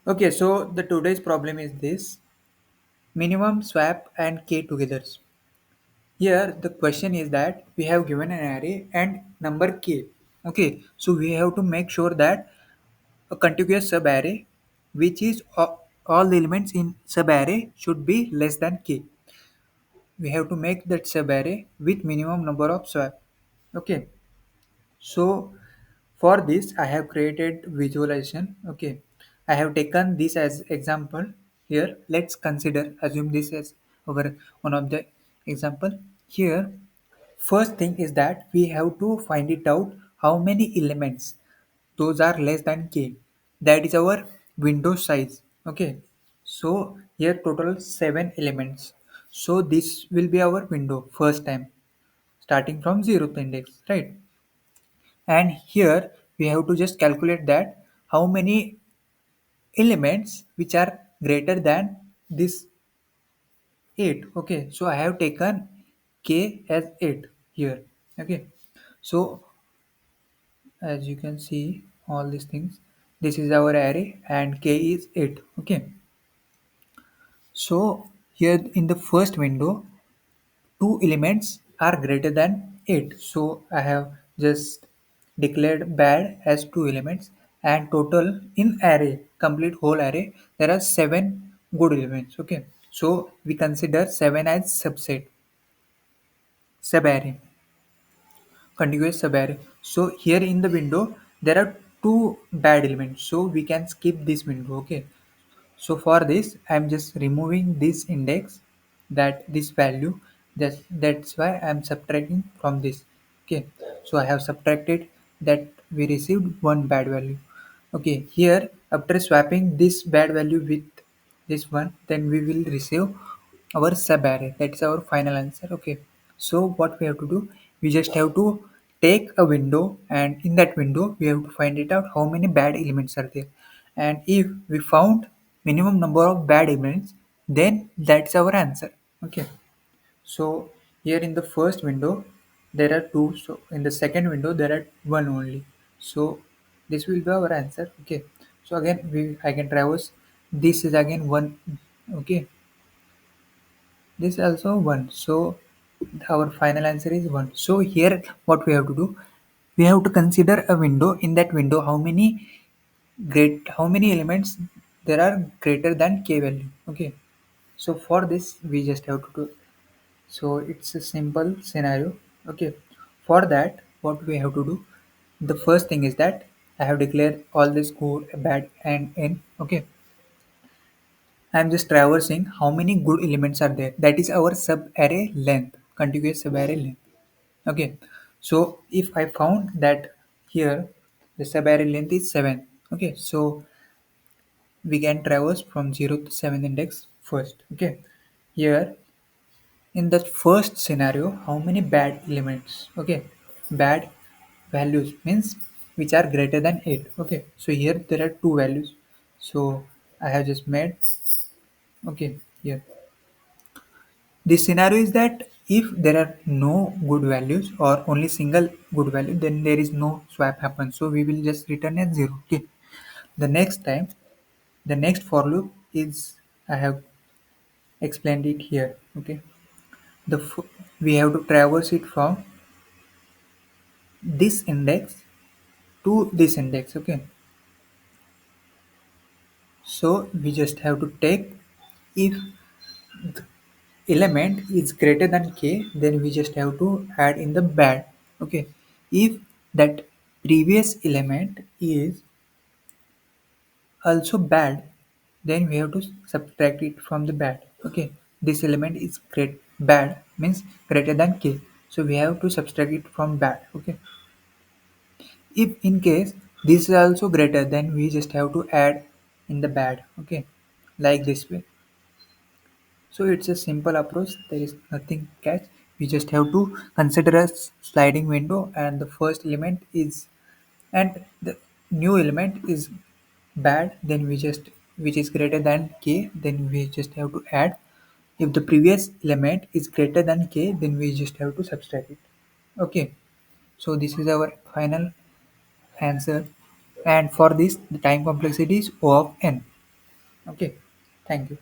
Okay, so the today's problem is this minimum swap and k together. Here the question is that we have given an array and number k. Okay, so we have to make sure that a contiguous subarray which is all the elements in subarray should be less than k. We have to make that subarray with minimum number of swap. Okay, so for this, I have created visualization. Okay, I have taken this as example here. Let's consider assume this as our one of the example here. First thing is that we have to find it out how many elements those are less than k. That is our window size. Okay, so here total 7 elements. So this will be our window first time starting from 0th index, right? And here we have to just calculate that how many elements which are greater than this 8. Okay, so I have taken k as 8 here. Okay, so as you can see all these things, this is our array and k is 8. Okay, so here in the first window two elements are greater than 8. So I have just declared bad as two elements, and total in array, complete whole array, there are 7 good elements. Okay. So we consider 7 as subarray, contiguous subarray. So here in the window, there are two bad elements. So we can skip this window. Okay. So for this, I'm just removing this index, that this value. That's why I'm subtracting from this. Okay. So I have subtracted that we received one bad value. Okay. Here after swapping this bad value with this one, then we will receive our sub array. That's our final answer. Okay. So what we have to do, we just have to take a window, and in that window we have to find it out how many bad elements are there. And if we found minimum number of bad elements, then that's our answer. Okay. So here in the first window there are two. So in the second window there are one only. So this will be our answer. Okay. So again I can traverse. This is again one. Okay. This also 1. So our final answer is 1. So here what we have to do, we have to consider a window. In that window, how many elements there are greater than k value. Okay. So for this we just have to do. So it's a simple scenario. Okay. For that, what we have to do, the first thing is that I have declared all this good, bad, and n. Okay. I'm just traversing how many good elements are there. That is our sub-array length, contiguous sub-array length. Okay. So if I found that here the sub-array length is 7. Okay. So we can traverse from 0 to 7 index first. Okay. Here in the first scenario, how many bad elements? Okay. Bad values means which are greater than 8. Okay. So here there are two values. So I have just made, okay, here the scenario is that if there are no good values or only single good value, then there is no swap happen. So we will just return as 0. Okay. The next time, the next for loop is I have explained it here. Okay. We have to traverse it from this index to this index. Okay. So we just have to take, if element is greater than k, then we just have to add in the bad. Okay, if that previous element is also bad, then we have to subtract it from the bad. Okay, this element is bad means greater than k, so we have to subtract it from bad. Okay, if in case this is also greater, then we just have to add in the bad. Okay, like this way. So it's a simple approach. There is nothing catch. We just have to consider a sliding window, and the first element is, and the new element is bad. Then we just, which is greater than k. Then we just have to add. If the previous element is greater than k, then we just have to subtract it. Okay. So this is our final answer. And for this, the time complexity is O of n. Okay, thank you.